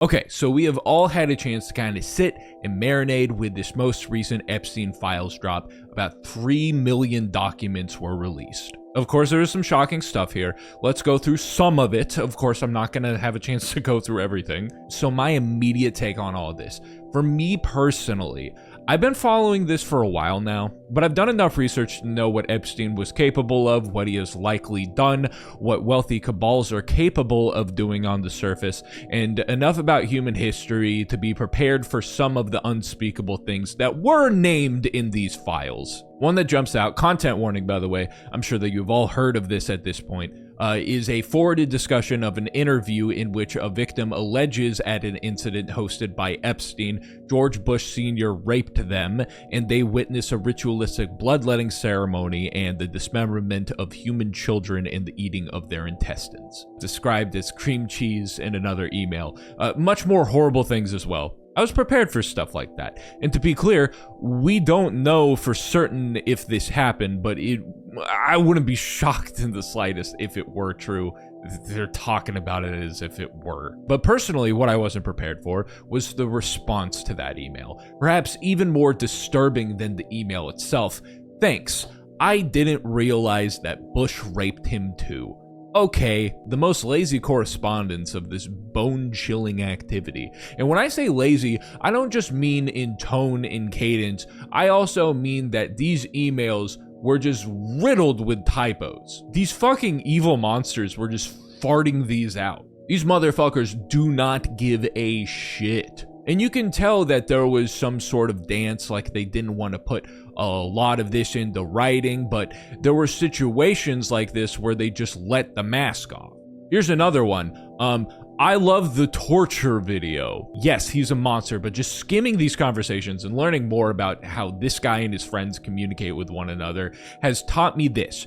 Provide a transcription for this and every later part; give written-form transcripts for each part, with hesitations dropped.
Okay, so we have all had a chance to kind of sit and marinate with this most recent Epstein files drop. About 3 million documents were released. Of course, there is some shocking stuff here. Let's go through some of it. Of course, I'm not going to have a chance to go through everything. So my immediate take on all of this. For me personally, I've been following this for a while now, but I've done enough research to know what Epstein was capable of, what he has likely done, what wealthy cabals are capable of doing on the surface, and enough about human history to be prepared for some of the unspeakable things that were named in these files. One that jumps out, content warning by the way, I'm sure that you've all heard of this at this point, is a forwarded discussion of an interview in which a victim alleges at an incident hosted by Epstein, George Bush Sr. raped them, and they witness a ritualistic bloodletting ceremony and the dismemberment of human children and the eating of their intestines. Described as cream cheese in another email. Much more horrible things as well. I was prepared for stuff like that. And to be clear, we don't know for certain if this happened, but I wouldn't be shocked in the slightest if it were true. They're talking about it as if it were. But personally, what I wasn't prepared for was the response to that email. Perhaps even more disturbing than the email itself. Thanks. I didn't realize that Bush raped him too. Okay, the most lazy correspondence of this bone-chilling activity. And when I say lazy, I don't just mean in tone and cadence. I also mean that these emails were just riddled with typos. These fucking evil monsters were just farting these out. These motherfuckers do not give a shit. And you can tell that there was some sort of dance, like they didn't want to put a lot of this into writing, but there were situations like this where they just let the mask off. Here's another one. I love the torture video. Yes, he's a monster, but just skimming these conversations and learning more about how this guy and his friends communicate with one another has taught me this.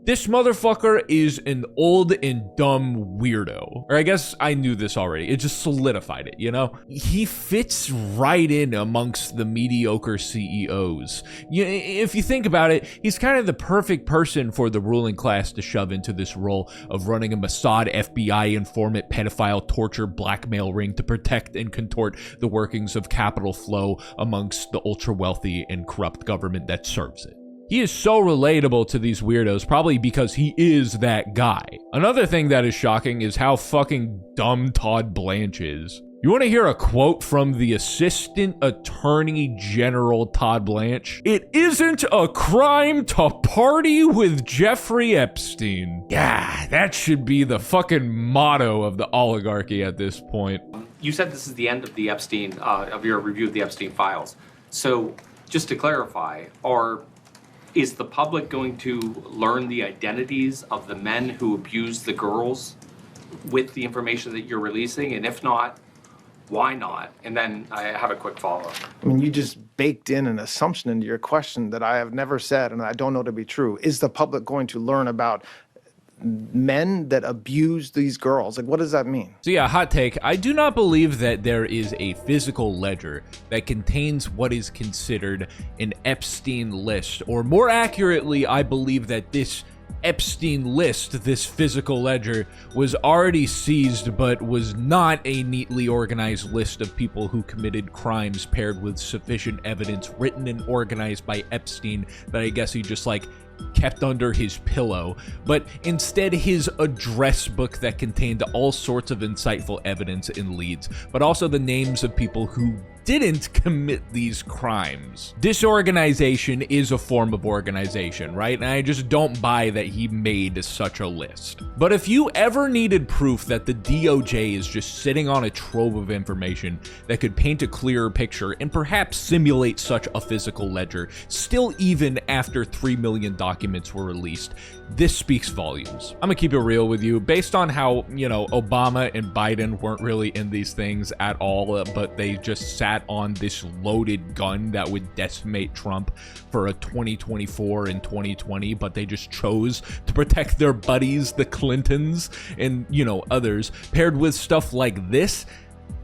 This motherfucker is an old and dumb weirdo. Or I guess I knew this already. It just solidified it, you know? He fits right in amongst the mediocre CEOs. If you think about it, he's kind of the perfect person for the ruling class to shove into this role of running a Mossad, FBI, informant, pedophile, torture, blackmail ring to protect and contort the workings of capital flow amongst the ultra-wealthy and corrupt government that serves it. He is so relatable to these weirdos, probably because he is that guy. Another thing that is shocking is how fucking dumb Todd Blanche is. You want to hear a quote from the Assistant Attorney General Todd Blanche? "It isn't a crime to party with Jeffrey Epstein." Yeah, that should be the fucking motto of the oligarchy at this point. You said this is the end of the Epstein, of your review of the Epstein files. So just to clarify, is the public going to learn the identities of the men who abused the girls with the information that you're releasing? And if not, why not? And then I have a quick follow-up. I mean, you just baked in an assumption into your question that I have never said and I don't know to be true. Is the public going to learn about men that abuse these girls? Like, what does that mean? So yeah, hot take. I do not believe that there is a physical ledger that contains what is considered an Epstein list, or more accurately, I believe that this Epstein list, this physical ledger, was already seized but was not a neatly organized list of people who committed crimes paired with sufficient evidence written and organized by Epstein that I guess he just kept under his pillow, but instead his address book that contained all sorts of insightful evidence and leads, but also the names of people who didn't commit these crimes. Disorganization is a form of organization, right? And I just don't buy that he made such a list. But if you ever needed proof that the DOJ is just sitting on a trove of information that could paint a clearer picture and perhaps simulate such a physical ledger, still even after 3 million documents were released, this speaks volumes. I'm gonna keep it real with you. Based on how, Obama and Biden weren't really in these things at all, but they just sat on this loaded gun that would decimate Trump for a 2024 and 2020, but they just chose to protect their buddies, the Clintons, and, others, paired with stuff like this.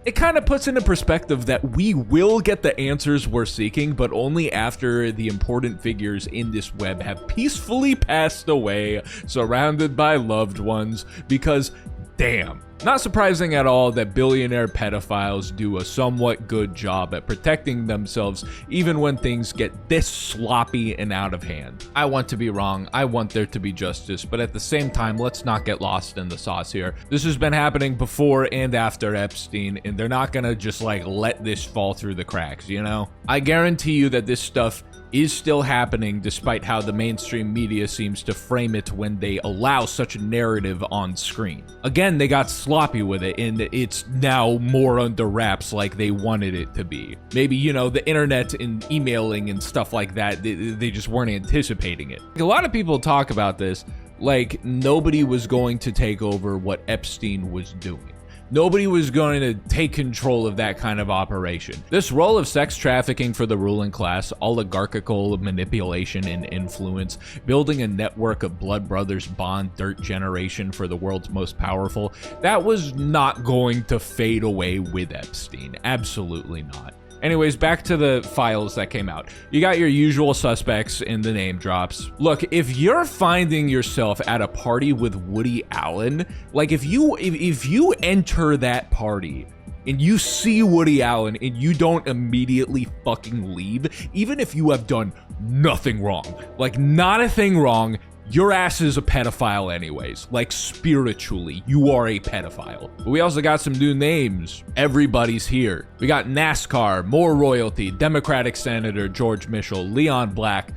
It kind of puts into perspective that we will get the answers we're seeking, but only after the important figures in this web have peacefully passed away, surrounded by loved ones, because damn. Not surprising at all that billionaire pedophiles do a somewhat good job at protecting themselves even when things get this sloppy and out of hand. I want to be wrong, I want there to be justice, but at the same time, let's not get lost in the sauce here. This has been happening before and after Epstein, and they're not gonna just like let this fall through the cracks, you know? I guarantee you that this stuff is still happening despite how the mainstream media seems to frame it when they allow such a narrative on screen. Again, they got sloppy with it and it's now more under wraps like they wanted it to be. Maybe, you know, the internet and emailing and stuff like that, they just weren't anticipating it. A lot of people talk about this like nobody was going to take over what Epstein was doing. Nobody was going to take control of that kind of operation. This role of sex trafficking for the ruling class, oligarchical manipulation and influence, building a network of blood brothers bond dirt generation for the world's most powerful, that was not going to fade away with Epstein. Absolutely not. Anyways, back to the files that came out. You got your usual suspects in the name drops. Look, if you're finding yourself at a party with Woody Allen, like if you enter that party and you see Woody Allen and you don't immediately fucking leave, even if you have done nothing wrong, like not a thing wrong, your ass is a pedophile anyways. Like spiritually, you are a pedophile. But we also got some new names. Everybody's here. We got NASCAR, more royalty, Democratic Senator George Mitchell, Leon Black.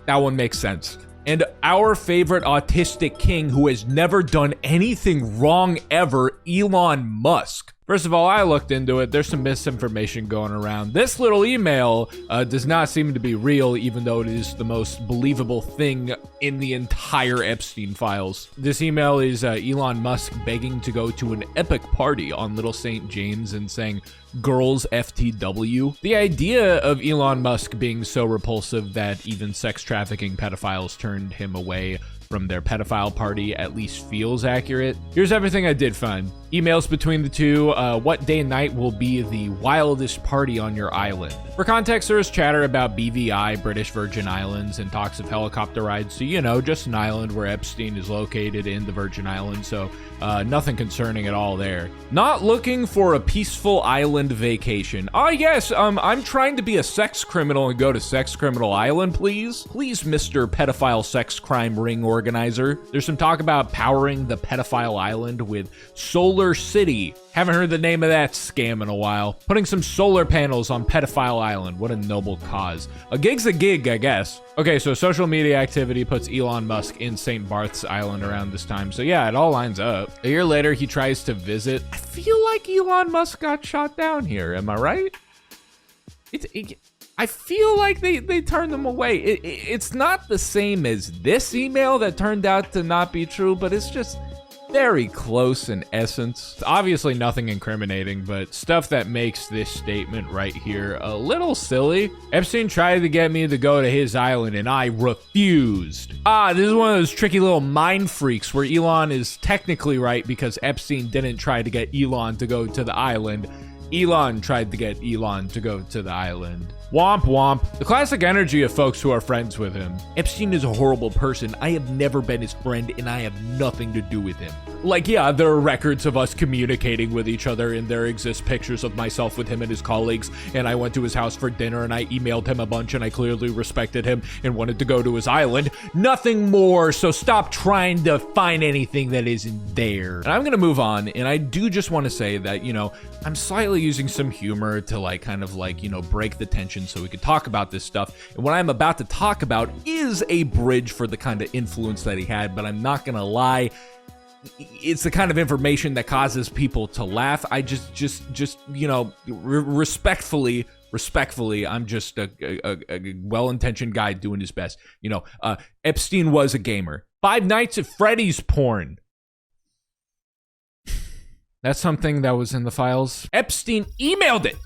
That one makes sense. And our favorite autistic king who has never done anything wrong ever, Elon Musk. First of all, I looked into it. There's some misinformation going around. This little email does not seem to be real, even though it is the most believable thing in the entire Epstein files. This email is Elon Musk begging to go to an epic party on Little St. James and saying, "Girls FTW." The idea of Elon Musk being so repulsive that even sex trafficking pedophiles turned him away from their pedophile party at least feels accurate. Here's everything I did find. Emails between the two. What day and night will be the wildest party on your island? For context, there is chatter about BVI, British Virgin Islands, and talks of helicopter rides. So, you know, just an island where Epstein is located in the Virgin Islands. So nothing concerning at all there. Not looking for a peaceful island vacation. Ah, yes, I'm trying to be a sex criminal and go to Sex Criminal Island, please. Please, Mr. Pedophile Sex Crime Ring Organizer. There's some talk about powering the pedophile island with Solar City. Haven't heard the name of that scam in a while. Putting some solar panels on Pedophile Island. What a noble cause. A gig's a gig, I guess. Okay, so social media activity puts Elon Musk in St. Barth's Island around this time. So yeah, it all lines up. A year later, he tries to visit. I feel like Elon Musk got shot down here. Am I right? I feel like they turned them away. It's not the same as this email that turned out to not be true, but it's just very close in essence. Obviously nothing incriminating, but stuff that makes this statement right here a little silly. Epstein tried to get me to go to his island and I refused. This is one of those tricky little mind freaks where Elon is technically right because Epstein didn't try to get Elon to go to the island. Elon tried to get Elon to go to the island. Womp womp. The classic energy of folks who are friends with him. Epstein is a horrible person. I have never been his friend and I have nothing to do with him. Like, yeah, there are records of us communicating with each other and there exist pictures of myself with him and his colleagues, and I went to his house for dinner and I emailed him a bunch and I clearly respected him and wanted to go to his island. Nothing more, so stop trying to find anything that isn't there. And I'm gonna move on, and I do just want to say that, you know, I'm slightly using some humor to like kind of like, you know, break the tension so we could talk about this stuff. And what I'm about to talk about is a bridge for the kind of influence that he had, but I'm not gonna lie, it's the kind of information that causes people to laugh. I just you know, respectfully, I'm just a well-intentioned guy doing his best. You know, Epstein was a gamer. Five Nights at Freddy's porn. That's something that was in the files. Epstein emailed it.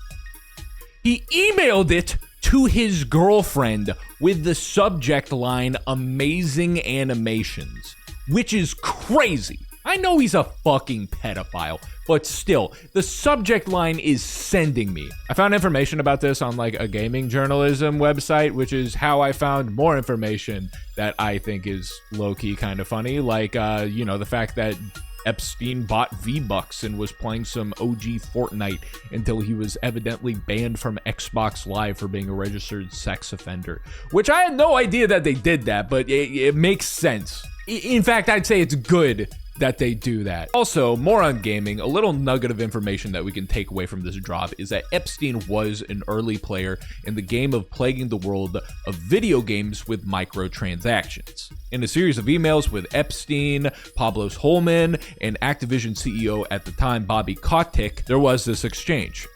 He emailed it to his girlfriend with the subject line, "amazing animations," which is crazy. I know he's a fucking pedophile, but still, the subject line is sending me. I found information about this on like a gaming journalism website, which is how I found more information that I think is low-key kind of funny. Like, you know, the fact that Epstein bought V-Bucks and was playing some OG Fortnite until he was evidently banned from Xbox Live for being a registered sex offender. Which I had no idea that they did that, but it makes sense. In fact, I'd say it's good that they do that. Also, more on gaming, a little nugget of information that we can take away from this drop is that Epstein was an early player in the game of plaguing the world of video games with microtransactions. In a series of emails with Epstein, Pablo Holman, and Activision CEO at the time, Bobby Kotick, there was this exchange.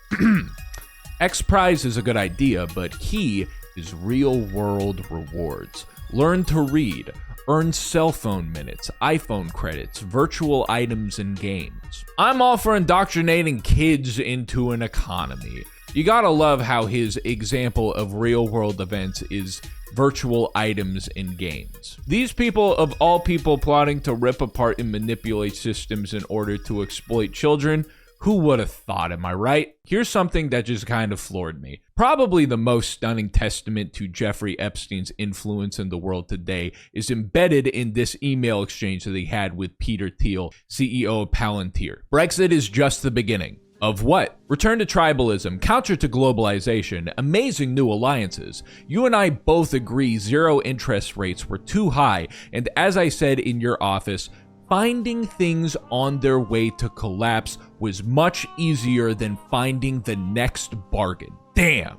X Prize is a good idea, but key is real-world rewards. Learn to read. Earn cell phone minutes, iPhone credits, virtual items, and games. I'm all for indoctrinating kids into an economy. You gotta love how his example of real-world events is virtual items and games. These people, of all people, plotting to rip apart and manipulate systems in order to exploit children. Who would have thought, am I right? Here's something that just kind of floored me. Probably the most stunning testament to Jeffrey Epstein's influence in the world today is embedded in this email exchange that he had with Peter Thiel, CEO of Palantir. Brexit is just the beginning. Of what? Return to tribalism, counter to globalization, amazing new alliances. You and I both agree zero interest rates were too high, and as I said in your office, finding things on their way to collapse was much easier than finding the next bargain. Damn.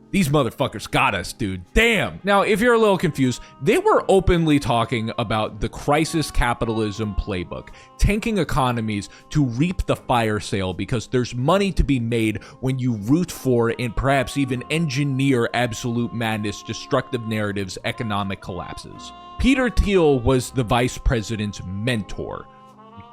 These motherfuckers got us, dude. Damn. Now, if you're a little confused, they were openly talking about the crisis capitalism playbook, tanking economies to reap the fire sale because there's money to be made when you root for and perhaps even engineer absolute madness, destructive narratives, economic collapses. Peter Thiel was the vice president's mentor.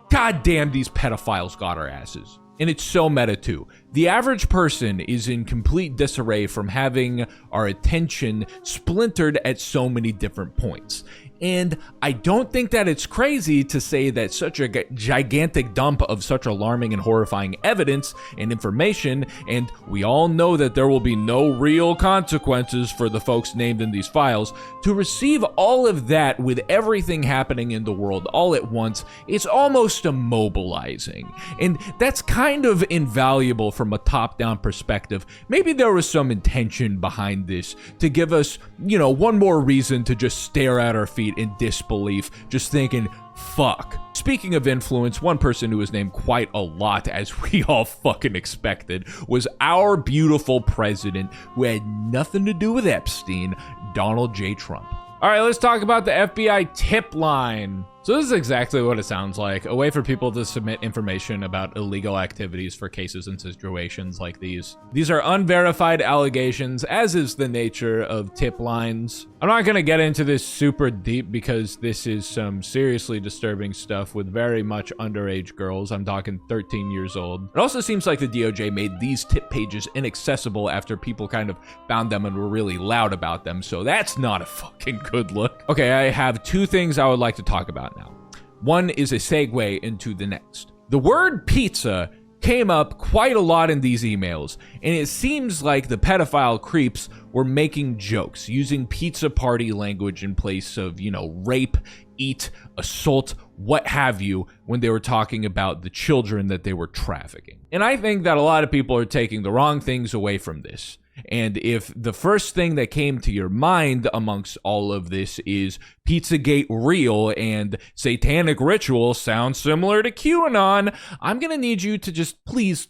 God damn, these pedophiles got our asses. And it's so meta too. The average person is in complete disarray from having our attention splintered at so many different points. And I don't think that it's crazy to say that such a gigantic dump of such alarming and horrifying evidence and information, and we all know that there will be no real consequences for the folks named in these files, to receive all of that with everything happening in the world all at once, it's almost immobilizing. And that's kind of invaluable from a top-down perspective. Maybe there was some intention behind this to give us, one more reason to just stare at our feet in disbelief, just thinking, fuck. Speaking of influence, one person who was named quite a lot, as we all fucking expected, was our beautiful president who had nothing to do with Epstein, Donald J. Trump. All right, let's talk about the FBI tip line. So this is exactly what it sounds like, a way for people to submit information about illegal activities for cases and situations like these. These are unverified allegations, as is the nature of tip lines. I'm not gonna get into this super deep because this is some seriously disturbing stuff with very much underage girls. I'm talking 13 years old. It also seems like the DOJ made these tip pages inaccessible after people kind of found them and were really loud about them, so that's not a fucking good look. Okay, I have two things I would like to talk about now. One is a segue into the next. The word pizza came up quite a lot in these emails, and it seems like the pedophile creeps were making jokes, using pizza party language in place of, rape, eat, assault, what have you, when they were talking about the children that they were trafficking. And I think that a lot of people are taking the wrong things away from this. And if the first thing that came to your mind amongst all of this is Pizzagate real and satanic ritual sounds similar to QAnon, I'm gonna need you to just please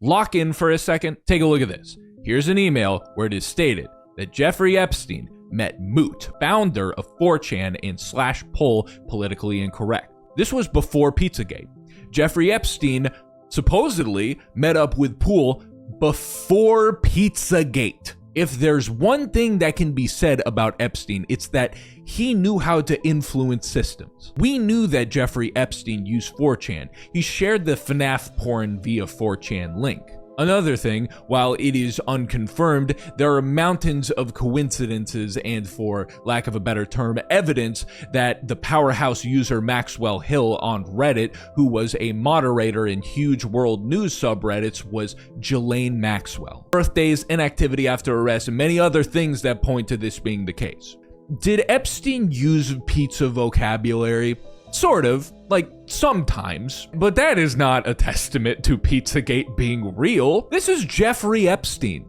lock in for a second. Take a look at this. Here's an email where it is stated that Jeffrey Epstein met Moot, founder of 4chan and /poll politically incorrect. This was before Pizzagate. Jeffrey Epstein supposedly met up with Pool before Pizzagate. If there's one thing that can be said about Epstein, it's that he knew how to influence systems. We knew that Jeffrey Epstein used 4chan. He shared the FNAF porn via 4chan link. Another thing, while it is unconfirmed, there are mountains of coincidences and, for lack of a better term, evidence that the powerhouse user Maxwell Hill on Reddit, who was a moderator in huge world news subreddits, was Ghislaine Maxwell. Birthdays, inactivity after arrest, and many other things that point to this being the case. Did Epstein use pizza vocabulary? Sort of, like sometimes, but that is not a testament to Pizzagate being real. This is Jeffrey Epstein.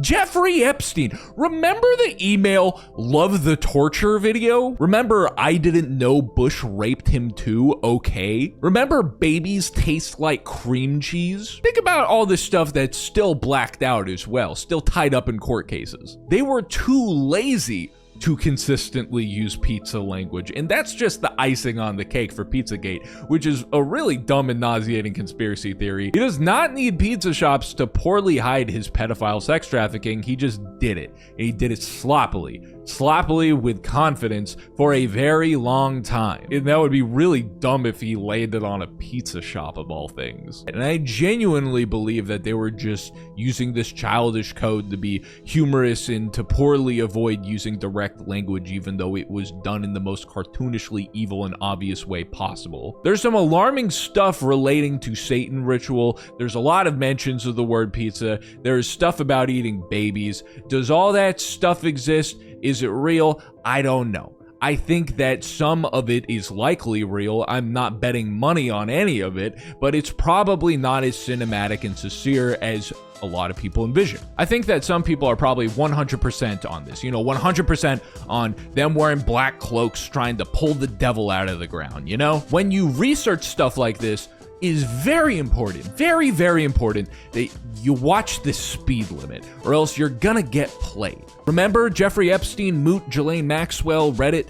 Jeffrey Epstein. Remember the email "Love the Torture" video? Remember "I didn't know Bush raped him too, okay"? Remember "Babies taste like cream cheese"? Think about all this stuff that's still blacked out as well, still tied up in court cases. They were too lazy to consistently use pizza language, and that's just the icing on the cake for Pizzagate, which is a really dumb and nauseating conspiracy theory. He does not need pizza shops to poorly hide his pedophile sex trafficking. He just did it, and he did it sloppily with confidence for a very long time. And that would be really dumb if he laid it on a pizza shop of all things. And I genuinely believe that they were just using this childish code to be humorous and to poorly avoid using direct language, even though it was done in the most cartoonishly evil and obvious way possible. There's some alarming stuff relating to Satan ritual. There's a lot of mentions of the word pizza. There's stuff about eating babies. Does all that stuff exist? Is it real? I don't know. I think that some of it is likely real. I'm not betting money on any of it, but it's probably not as cinematic and sincere as a lot of people envision. I think that some people are probably 100% on this, 100% on them wearing black cloaks trying to pull the devil out of the ground, When you research stuff like this, is very important, very, very important that you watch the speed limit or else you're gonna get played. Remember Jeffrey Epstein, Moot, Ghislaine Maxwell, Reddit?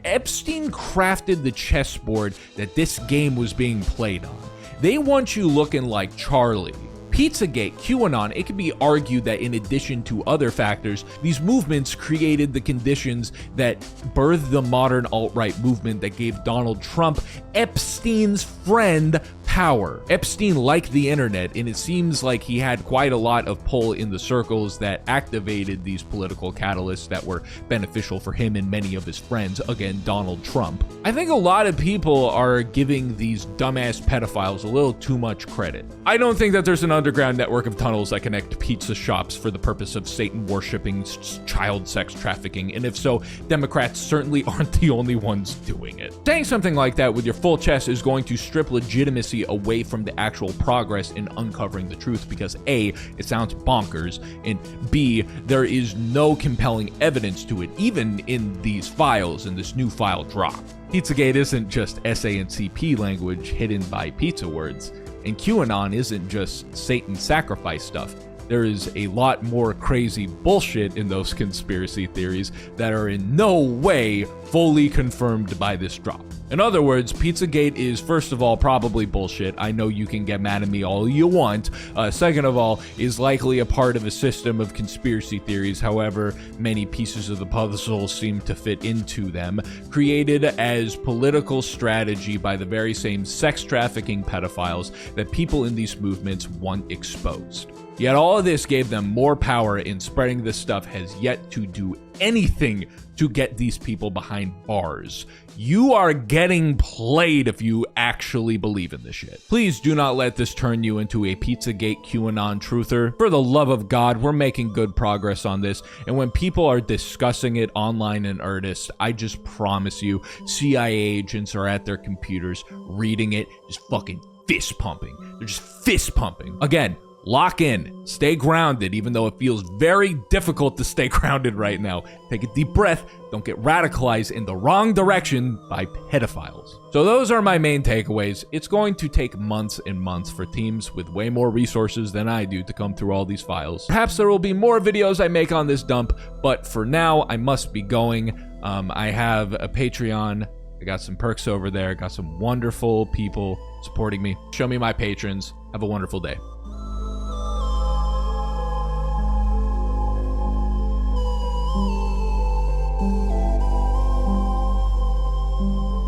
Epstein crafted the chessboard that this game was being played on. They want you looking like Charlie. Pizzagate, QAnon, it can be argued that in addition to other factors, these movements created the conditions that birthed the modern alt-right movement that gave Donald Trump, Epstein's friend, power. Epstein liked the internet, and it seems like he had quite a lot of pull in the circles that activated these political catalysts that were beneficial for him and many of his friends, again, Donald Trump. I think a lot of people are giving these dumbass pedophiles a little too much credit. I don't think that there's an underground network of tunnels that connect pizza shops for the purpose of Satan worshipping child sex trafficking, and if so, Democrats certainly aren't the only ones doing it. Saying something like that with your full chest is going to strip legitimacy away from the actual progress in uncovering the truth because A, it sounds bonkers, and B, there is no compelling evidence to it, even in these files, in this new file drop. Pizzagate isn't just SANCP language hidden by pizza words, and QAnon isn't just Satan sacrifice stuff. There is a lot more crazy bullshit in those conspiracy theories that are in no way fully confirmed by this drop. In other words, Pizzagate is, first of all, probably bullshit. I know you can get mad at me all you want. Second of all, is likely a part of a system of conspiracy theories, however many pieces of the puzzle seem to fit into them, created as political strategy by the very same sex trafficking pedophiles that people in these movements want exposed. Yet all of this gave them more power, and spreading this stuff has yet to do anything to get these people behind bars. You are getting played if you actually believe in this shit. Please do not let this turn you into a Pizzagate QAnon truther. For the love of God, we're making good progress on this, and when people are discussing it online in earnest, I just promise you, CIA agents are at their computers reading it, just fucking fist pumping. They're just fist pumping. Again, lock in, stay grounded, even though it feels very difficult to stay grounded right now. Take a deep breath, don't get radicalized in the wrong direction by pedophiles. So those are my main takeaways. It's going to take months and months for teams with way more resources than I do to come through all these files. Perhaps there will be more videos I make on this dump, but for now, I must be going. I have a Patreon. I got some perks over there. Got some wonderful people supporting me. Show me my patrons. Have a wonderful day.